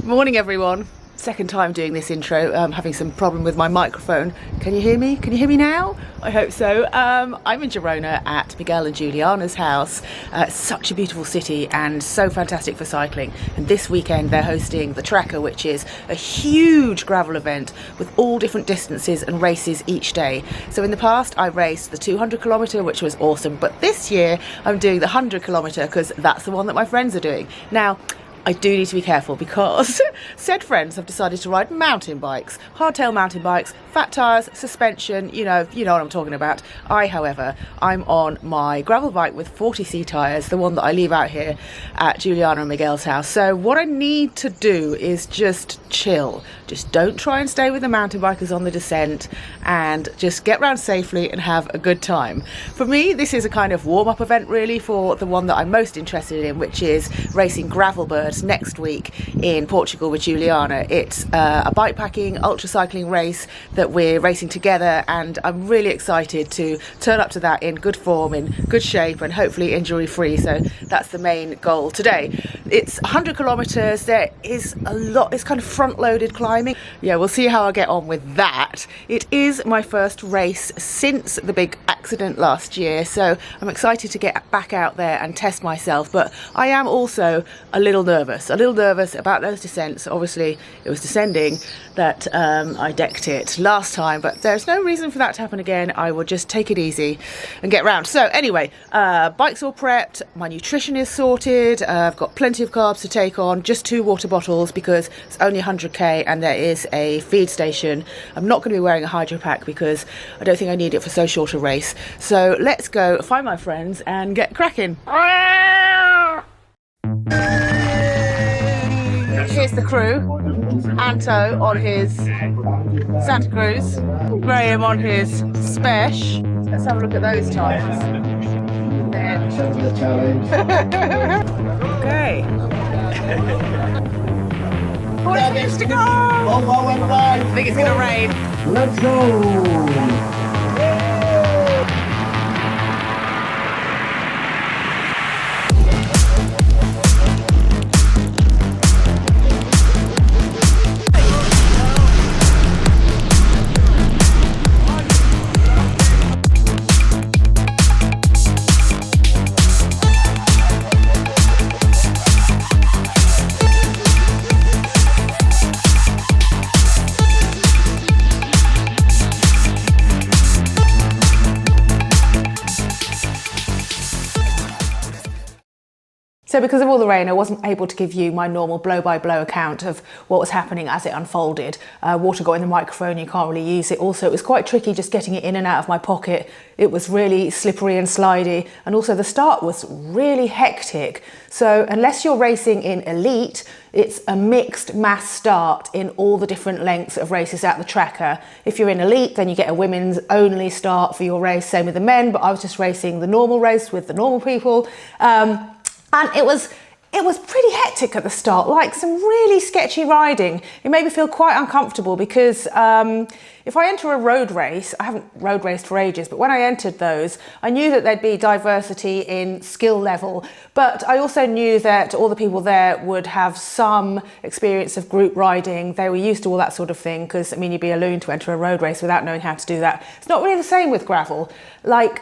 Morning everyone. Second time doing this intro. Having some problem with my microphone. Can you hear me? Can you hear me now? I hope so. I'm in Girona at Miguel and Juliana's house. Such a beautiful city and so fantastic for cycling. And this weekend they're hosting the Traka, which is a huge gravel event with all different distances and races each day. So in the past I raced the 200 kilometre, which was awesome. But this year I'm doing the 100 kilometre because that's the one that my friends are doing. Now, I do need to be careful because said friends have decided to ride mountain bikes, hardtail mountain bikes, fat tyres, suspension, you know what I'm talking about. However, I'm on my gravel bike with 40C tyres, the one that I leave out here at Juliana and Miguel's house. So what I need to do is just chill. Just don't try and stay with the mountain bikers on the descent and just get round safely and have a good time. For me, this is a kind of warm-up event really for the one that I'm most interested in, which is racing gravel birds next week in Portugal with Juliana. It's a bikepacking ultra cycling race that we're racing together, and I'm really excited to turn up to that in good form, in good shape, and hopefully injury free. So that's the main goal today. It's 100 kilometers. There is a lot. It's kind of front loaded climbing. Yeah, we'll see how I get on with that. It is my first race since the big accident last year, so I'm excited to get back out there and test myself, but I am also a little nervous about those descents. Obviously it was descending that I decked it last time, but there's no reason for that to happen again. I will just take it easy and get round. So anyway, bike's all prepped, my nutrition is sorted, I've got plenty of carbs to take on, just 2 water bottles because it's only 100k and there is a feed station. I'm not going to be wearing a hydro pack because I don't think I need it for so short a race. So let's go find my friends and get cracking. Here's the crew. Anto on his Santa Cruz, Graham on his Spesh. Let's have a look at those times. Okay. 40 minutes to go! I think it's gonna rain. Let's go! So because of all the rain, I wasn't able to give you my normal blow-by-blow account of what was happening as it unfolded. Water got in the microphone, you can't really use it. Also, it was quite tricky just getting it in and out of my pocket. It was really slippery and slidey, and also the start was really hectic. So unless you're racing in elite, it's a mixed mass start in all the different lengths of races at the Traka. If you're in elite, then you get a women's only start for your race, same with the men, but I was just racing the normal race with the normal people. And it was pretty hectic at the start, like some really sketchy riding. It made me feel quite uncomfortable because if I enter a road race, I haven't road raced for ages, but when I entered those, I knew that there'd be diversity in skill level, but I also knew that all the people there would have some experience of group riding. They were used to all that sort of thing because, I mean, you'd be a loon to enter a road race without knowing how to do that. It's not really the same with gravel. Like,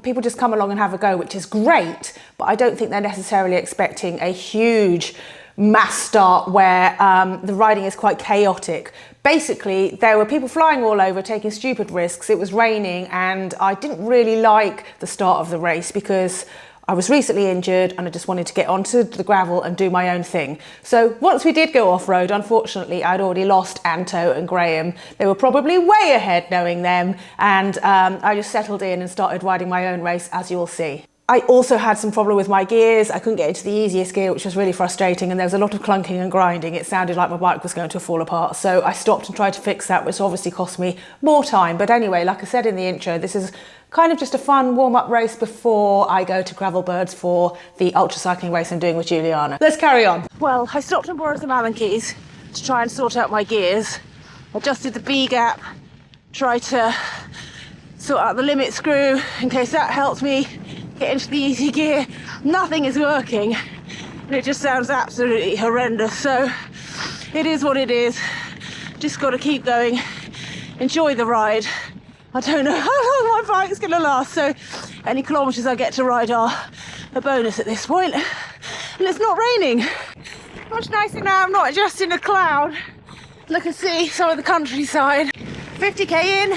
people just come along and have a go, which is great, but I don't think they're necessarily expecting a huge mass start where the riding is quite chaotic. Basically, there were people flying all over, taking stupid risks. It was raining, and I didn't really like the start of the race because I was recently injured and I just wanted to get onto the gravel and do my own thing. So once we did go off-road, unfortunately, I'd already lost Anto and Graham. They were probably way ahead knowing them, and I just settled in and started riding my own race, as you'll see. I also had some problem with my gears. I couldn't get into the easiest gear, which was really frustrating, and there was a lot of clunking and grinding. It sounded like my bike was going to fall apart. So I stopped and tried to fix that, which obviously cost me more time. But anyway, like I said in the intro, this is kind of just a fun warm-up race before I go to Gravel Birds for the ultra cycling race I'm doing with Juliana. Let's carry on. Well, I stopped and borrowed some Allen keys to try and sort out my gears. Adjusted the B gap, tried to sort out the limit screw in case that helped me get into the easy gear. Nothing is working, and it just sounds absolutely horrendous. So it is what it is. Just got to keep going, enjoy the ride. I don't know how long my bike's going to last, so any kilometres I get to ride are a bonus at this point. And it's not raining. Much nicer now, I'm not just in a cloud. Look and see some of the countryside. 50k in,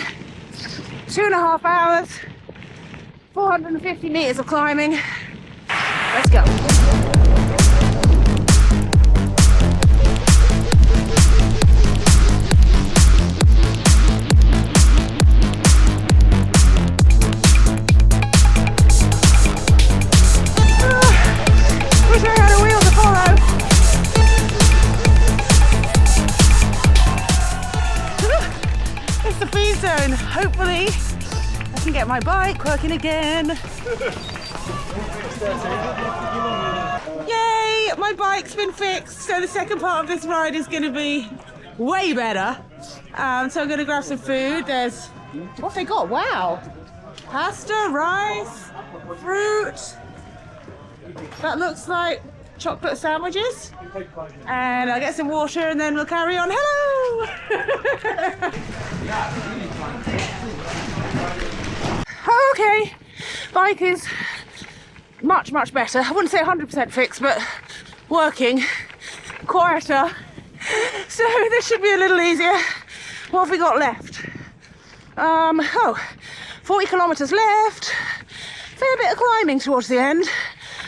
2.5 hours, 450 metres of climbing. Let's go. Wish I had a wheel to follow. It's the feed zone. Hopefully I can get my bike working again. Yay! My bike's been fixed, so the second part of this ride is going to be way better. So I'm going to grab some food. There's what have they got? Wow! Pasta, rice, fruit. That looks like chocolate sandwiches. And I'll get some water and then we'll carry on. Hello! Okay, bike is much better. I wouldn't say 100% fixed, but working, quieter. So this should be a little easier. What have we got left? 40 kilometres left. Fair bit of climbing towards the end.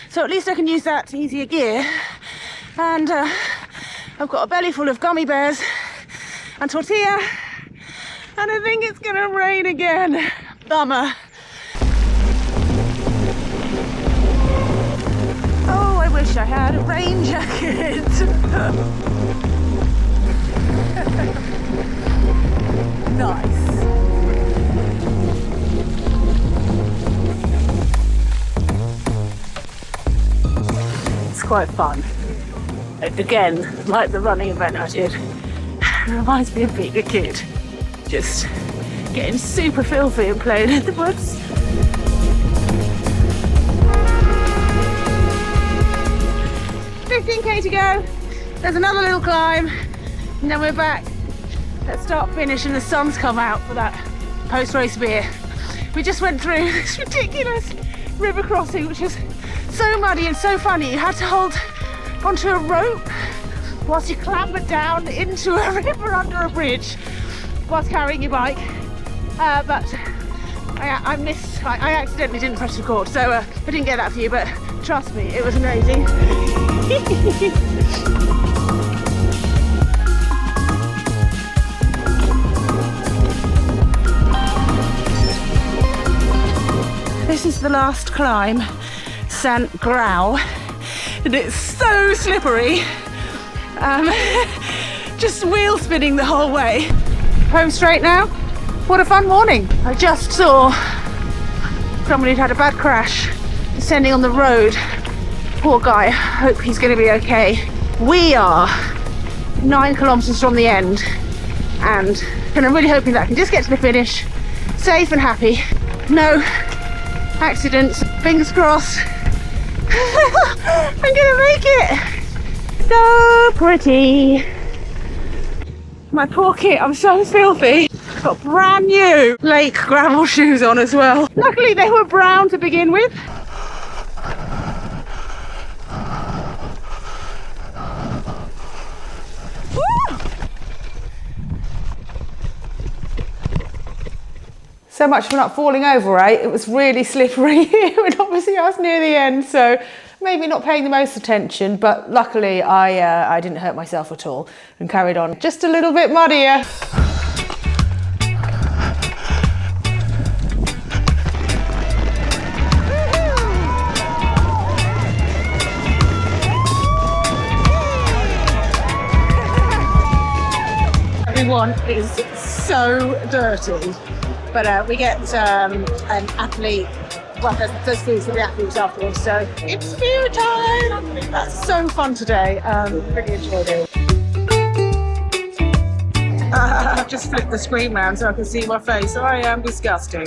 So at least I can use that easier gear. And I've got a belly full of gummy bears and tortilla. And I think it's gonna rain again. Bummer. Oh, I wish I had a rain jacket. Nice. It's quite fun. Again, like the running event I did, it reminds me of being a kid. Just getting super filthy and playing in the woods. $15k to go. There's another little climb, and then we're back at start finish, and the sun's come out for that post-race beer. We just went through this ridiculous river crossing, which was so muddy and so funny. You had to hold onto a rope whilst you clambered down into a river under a bridge whilst carrying your bike. But I accidentally didn't press record, so I didn't get that for you, but trust me, it was amazing. This is the last climb, Sant Grau, and it's so slippery. Just wheel spinning the whole way. Home straight now. What a fun morning. I just saw somebody who'd had a bad crash descending on the road. Poor guy, hope he's going to be okay. We are 9 kilometres from the end, and I'm really hoping that I can just get to the finish safe and happy. No accidents, fingers crossed. I'm gonna make it. So pretty. My poor kit, I'm so filthy. Got brand new lake gravel shoes on as well. Luckily they were brown to begin with. Woo! So much for not falling over, right? It was really slippery, and obviously I was near the end, so maybe not paying the most attention, but luckily I didn't hurt myself at all and carried on. Just a little bit muddier. Everyone is so dirty. But we get an athlete, well, there's food for the athletes afterwards, so it's food time! That's so fun today, really enjoyed it. I've just flipped the screen round so I can see my face. I am disgusting.